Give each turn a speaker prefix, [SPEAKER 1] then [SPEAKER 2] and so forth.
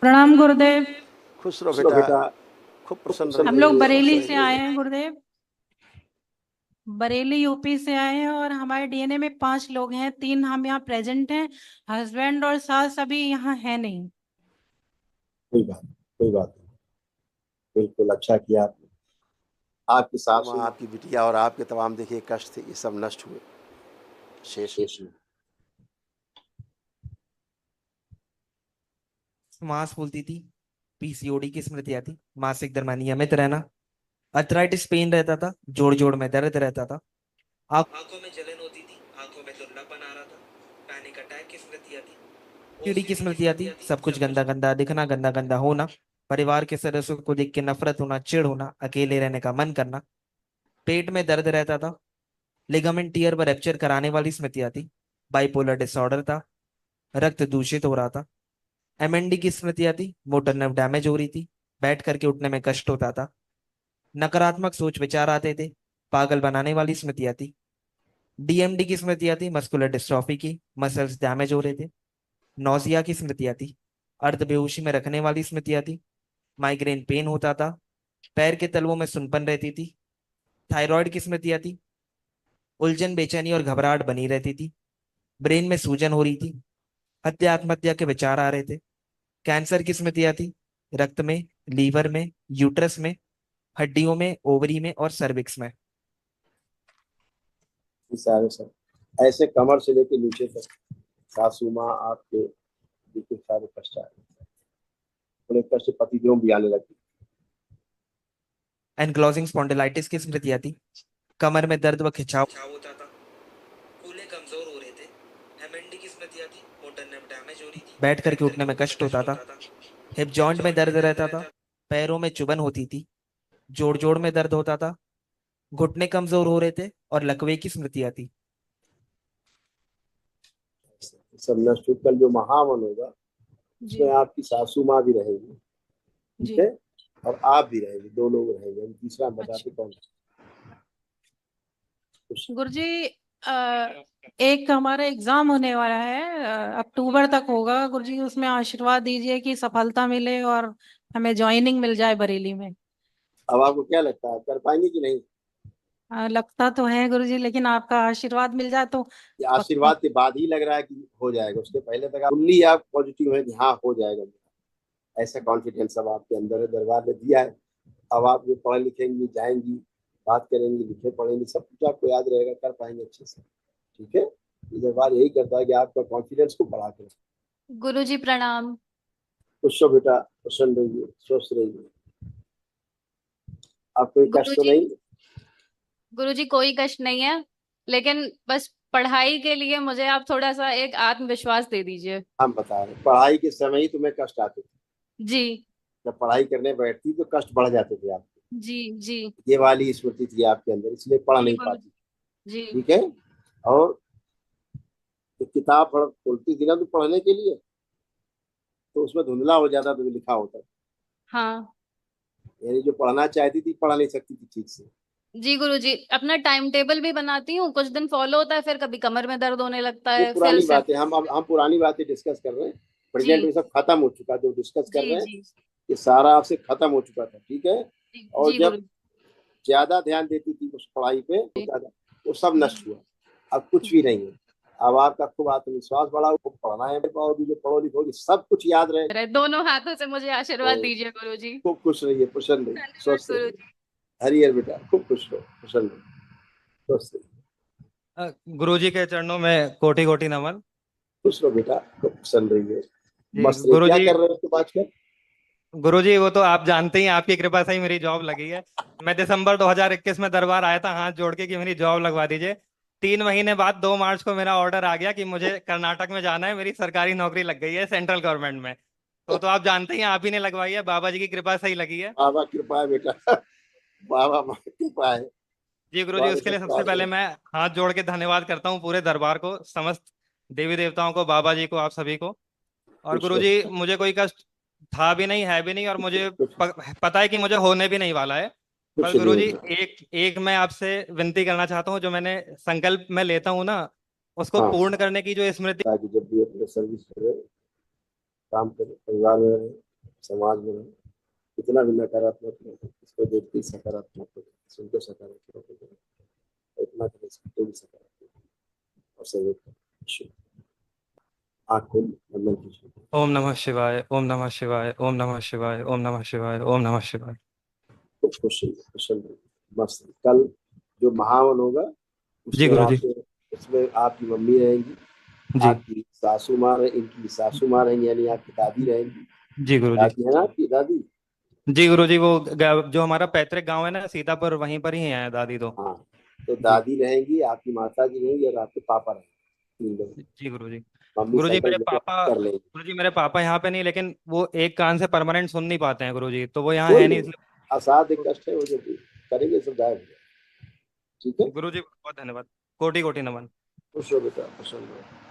[SPEAKER 1] प्रणाम गुरुदेव।
[SPEAKER 2] खुश रहो बेटा, खूब प्रसन्न
[SPEAKER 1] हम लोग बरेली से आए हैं गुरुदेव, बरेली यूपी से आए हैं और हमारे डीएनए में 5 लोग हैं, 3 हम यहाँ प्रेजेंट हैं, हस्बैंड और सास अभी यहाँ है नहीं।
[SPEAKER 3] कोई बात नहीं, बिल्कुल अच्छा किया आपने। आपकी सास,
[SPEAKER 2] आपकी बिटिया और आपके तमाम देखिए कष्ट थे, ये सब नष्ट हुए, शेष में।
[SPEAKER 4] मांस फूलती थी, पीसीओडी की स्मृति आती, मासिक धर्म अनियमित रहना, अर्थराइटिस पेन रहता था, जोड़ जोड़ में दर्द रहता था, आंखों में जलन होती थी, आंखों में धुंधलापन आ रहा था, पैनिक अटैक की स्मृति आती, ओसीडी की स्मृति आती, सब कुछ गंदा गंदा दिखना, गंदा गंदा होना, परिवार के सदस्यों को देख के नफरत होना, चिढ़ होना, अकेले रहने का मन करना, पेट में दर्द रहता था, लिगामेंट टियर पर रैप्चर कराने वाली स्मृति आती, बाइपोलर डिसऑर्डर था, रक्त दूषित हो रहा था, एमएनडी की स्मृति आती, मोटर नर्व डैमेज हो रही थी, बैठ करके उठने में कष्ट होता था, नकारात्मक सोच विचार आते थे, पागल बनाने वाली स्मृति आती, डीएमडी की स्मृति आती, मस्कुलर डिस्ट्रॉफी की, मसल्स डैमेज हो रहे थे, नौजिया की स्मृति आती, अर्ध बेहोशी में रखने वाली स्मृति आती, माइग्रेन पेन होता था, पैर के तलवों में सुनपन रहती थी, थायराइड की स्मृति आती, उलझन बेचैनी और घबराहट बनी रहती थी, ब्रेन में सूजन हो रही थी, हत्या आत्महत्या के विचार आ रहे थे, कैंसर की स्मृति आती, रक्त में, लीवर में, यूट्रस में, हड्डियों में, ओवरी में और सर्विक्स में।
[SPEAKER 3] सारे सब ऐसे कमर से लेके नीचे तक सासू माँ आपके बिल्कुल सारे कष्ट आ रहे, उन्हें कष्ट पतिदेव भी आने लगी।
[SPEAKER 4] एनक्लोजिंग स्पॉन्डिलाइटिस की स्मृति आती, कमर में दर्द व खिंचाव होता था, कूल्हे कमजोर हो रहे थे, एमएनडी की स्मृति आती, मोटर नर्व डैमेज हो रही थी, बैठ करके उठने में कष्ट होता था, हिप जॉइंट में दर्द रहता था, पैरों में चुभन होती थी, जोड़ जोड़ में दर्द होता था, घुटने कमजोर हो रहे थे और लकवे की स्मृति आती।
[SPEAKER 3] सब नष्ट। कल जो महावन होगा उसमें आपकी सासू माँ भी रहेगी, ठीक है, और आप भी रहेंगे, 2 लोग रहेंगे। तीसरा बताते कौन?
[SPEAKER 1] गुरुजी, एक हमारा एग्जाम होने वाला है, अक्टूबर तक होगा गुरुजी, उसमें आशीर्वाद दीजिए कि सफलता मिले और हमें ज्वाइनिंग मिल जाए बरेली में।
[SPEAKER 3] अब आपको क्या लगता है, कर पाएंगे कि नहीं?
[SPEAKER 1] लगता तो है गुरुजी, लेकिन आपका आशीर्वाद मिल जाए तो।
[SPEAKER 3] आशीर्वाद के बाद ही लग रहा है कि हो जाएगा, उसके पहले तक फुल्ली आप पॉजिटिव है कि हाँ हो जाएगा, ऐसा कॉन्फिडेंस अब आपके अंदर है, दरबार ने दिया है। अब आप जो पढ़ लिखेंगी, जाएंगी, बात करेंगी, लिखे पढ़ेंगी, सब कुछ आपको याद रहेगा, कर पाएंगे अच्छे से, ठीक है। ये दरबार यही करता है कि आपका कॉन्फिडेंस को बढ़ा कर।
[SPEAKER 5] गुरुजी प्रणाम।
[SPEAKER 3] खुश हो बेटा, प्रसन्न रहिए, स्वस्थ रहिए। आप कोई कष्ट तो नहीं?
[SPEAKER 5] गुरुजी कोई कष्ट नहीं है, लेकिन बस पढ़ाई के लिए मुझे आप थोड़ा सा एक आत्मविश्वास दे दीजिए।
[SPEAKER 3] हम बता रहे, पढ़ाई के समय ही तुम्हें कष्ट आते थे
[SPEAKER 5] जी।
[SPEAKER 3] जब पढ़ाई करने बैठती तो कष्ट बढ़ जाते थे आपके।
[SPEAKER 5] जी जी।
[SPEAKER 3] ये वाली स्मृति थी आपके अंदर, इसलिए पढ़ नहीं पाती,
[SPEAKER 5] जी
[SPEAKER 3] ठीक है। और तो किताब खोलती थी ना तो पढ़ने के लिए, तो उसमें धुंधला हो जाता तो लिखा होता,
[SPEAKER 5] हाँ।
[SPEAKER 3] यानी जो पढ़ना चाहती थी पढ़ नहीं सकती थी ठीक से।
[SPEAKER 5] जी गुरुजी, अपना टाइम टेबल भी बनाती हूँ, कुछ दिन फॉलो होता है, फिर कभी कमर में दर्द होने लगता
[SPEAKER 3] ये
[SPEAKER 5] है,
[SPEAKER 3] पुरानी
[SPEAKER 5] फिर
[SPEAKER 3] बातें हम पुरानी बातें डिस्कस कर रहे हैं, प्रेजेंट में सब खत्म हो चुका, जो डिस्कस कर रहे हैं ये सारा आपसे खत्म हो चुका था, ठीक है। और जब ज्यादा ध्यान देती थी उस पढ़ाई पे वो सब नष्ट हुआ, अब कुछ भी नहीं है। अब आपका खूब आत्मविश्वास बढ़ा, खूब पढ़ना है, पाओगी जो पढ़ो लिखोगी सब कुछ याद रहे।
[SPEAKER 5] दोनों हाथों से मुझे आशीर्वाद दीजिए गुरुजी।
[SPEAKER 3] खूब खुश रहिए, प्रसन्न रहिए, स्वस्थ रहिए। हरिहर बेटा, खूब खुश रहो, प्रसन्न रहो, स्वस्थ रहिए।
[SPEAKER 6] गुरुजी के चरणों में कोटि कोटि नमन।
[SPEAKER 3] खुश रहो बेटा, खूब प्रसन्न रहिए, मस्त रहिए।
[SPEAKER 6] गुरुजी,
[SPEAKER 3] क्या कर रहे हो उसके बाद में?
[SPEAKER 6] गुरुजी वो तो आप जानते ही, आपकी कृपा से ही मेरी जॉब लगी है। मैं दिसंबर 2021 में दरबार आया था हाथ जोड़ के कि मेरी जॉब लगवा दीजिए। 3 महीने बाद 2 मार्च को मेरा ऑर्डर आ गया कि मुझे कर्नाटक में जाना है, मेरी सरकारी नौकरी लग गई है सेंट्रल गवर्नमेंट में। तो आप जानते ही, आप ही ने लगवाई है, बाबा जी की कृपा से ही लगी है।
[SPEAKER 3] बाबा कृपा है बेटा, बाबा कृपा है।
[SPEAKER 6] जी गुरुजी, उसके लिए सबसे पहले मैं हाथ जोड़ के धन्यवाद करता हूँ पूरे दरबार को, समस्त देवी देवताओं को, बाबा जी को, आप सभी को। और गुरुजी, मुझे कोई कष्ट था भी नहीं, है भी नहीं, और मुझे पता है कि मुझे होने भी नहीं वाला है। पर गुरुजी, एक मैं आपसे विनती करना चाहता हूँ, जो मैंने संकल्प में लेता हूँ ना, उसको पूर्ण करने की जो स्मृति।
[SPEAKER 3] जब भी अपने सर्विस करे, काम करे, परिवार में रहे, समाज में रहो, कितना भी नकारात्मक हो, इसको देखते ही सकारात्मक हो, सुनते सकारात्मक हो, इतना करें सकते भी सकारात्मक और सहयोग करें। आँख खोल बंधन कीजिए।
[SPEAKER 6] ओम नमः शिवाय, ओम नमः शिवाय, ओम नमः शिवाय, ओम नमः शिवाय, ओम नमः शिवाय।
[SPEAKER 3] खूब खुश रहिए, कुशल रहिए, मस्त रहिए। कल जो महावन होगा
[SPEAKER 6] जी गुरुजी।
[SPEAKER 3] उसमें आपकी मम्मी रहेंगी,
[SPEAKER 6] जी
[SPEAKER 3] आपकी सासू माँ इनकी सासू माँ रहेंगी, यानी आपकी दादी रहेंगी।
[SPEAKER 6] जी गुरुजी।
[SPEAKER 3] दादी है ना आपकी दादी?
[SPEAKER 6] जी गुरुजी, वो जो हमारा पैतृक गांव है ना सीतापुर, वहीं पर ही है दादी तो।
[SPEAKER 3] हाँ, तो
[SPEAKER 6] जी
[SPEAKER 3] दादी रहेंगी, आपकी माता जी रहेंगी और आपके पापा रहेंगे, 3 लोग।
[SPEAKER 6] जी गुरुजी।
[SPEAKER 3] मम्मी
[SPEAKER 6] गुरुजी
[SPEAKER 3] संकल्प
[SPEAKER 6] मेरे
[SPEAKER 3] लेके
[SPEAKER 6] पापा
[SPEAKER 3] कर लेंगे।
[SPEAKER 6] गुरुजी मेरे पापा यहाँ पे नहीं, लेकिन वो एक कान से परमानेंट सुन नहीं पाते हैं गुरुजी, तो वो यहाँ
[SPEAKER 3] कोई
[SPEAKER 6] है नहीं
[SPEAKER 3] नहीं, असाध्य कष्ट है वो, जो भी करेंगे सब गायब हो जाएगा। ठीक है,
[SPEAKER 6] गुरुजी बहुत धन्यवाद, कोटि कोटि नमन।
[SPEAKER 3] खुश हो बेटा, प्रसन्न हो।